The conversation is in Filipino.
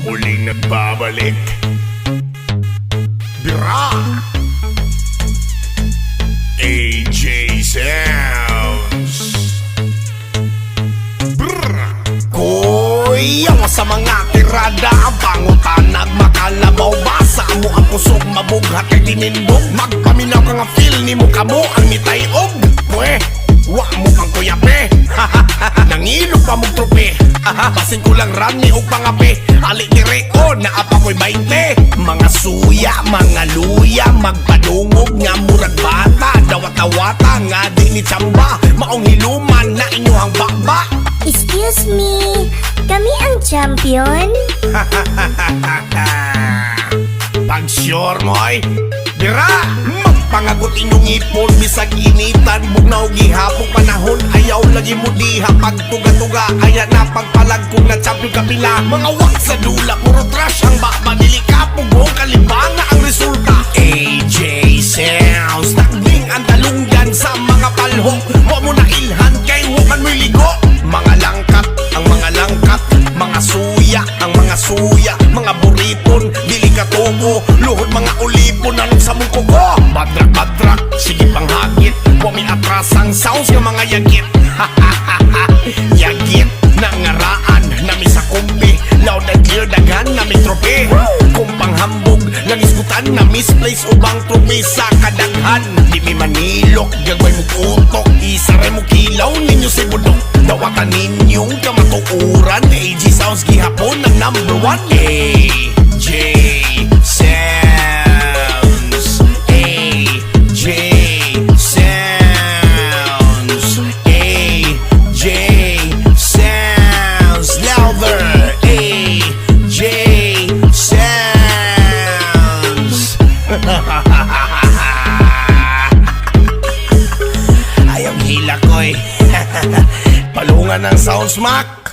Muling nagbabalik Bira AJ Sounds. Kuyaw sa mga tirada, ang pangutanag makalabaw. Basa mo ang pusok mabughat kay tinindog. Magpaminaw ka nga feel ni mo kamo ang mitay-og. Pwe, wa mo pang kuyape. Nangilog pa mong trupe. Basing ko lang rani o pangape. Ali dire o naapa ko'y 20. Mga suya, mga luya, magpadungog nga murag bata. Dawat-dawata nga di ni tsamba. Maong hiluman na inyuhang bakba. Excuse me, kami ang champion? Pag sure mo'y Dira, magpangagot inyong ipon. Bisag initan, bugnaw gihapong panahon. Ayaw lagi mo diha, pagtuga-tuga. Kaya na pagpalag kung na champion kapila. Mga wak sa dula, puro trash ang bakba. Dili ka pugo, kalibanga ang resulta. AJ Sounds, takbing ang talunggan sa mga palhok. Huwag mo na ilhan, kay huwag mo'y ligo. Mga langkat, ang mga langkat. Mga suya, ang mga suya. Mga buriton, dili ka tugo. Luhod mga ulipon, anong sa mong kuko. Badrak-badrak, sige pang hagit. Huwag may atras ang sounds ng mga yagit. Yagit, nangaraan, nami sa kumpi. Loud and clear, daghan, nami trope. Kung panghambog, langiskutan na misplace ubang trope sa kadaghan. Di mi manilok, gagawin mo utok. Isare mo kilaw ninyo si budok. Dawatan ninyong kamatuuran. AJ Sounds gihapon ang #1. AJ Sounds, AJ Sounds, AJ Sounds. Louder, AJ Sounds. Ayaw hila ko'y palungan ng sound smack.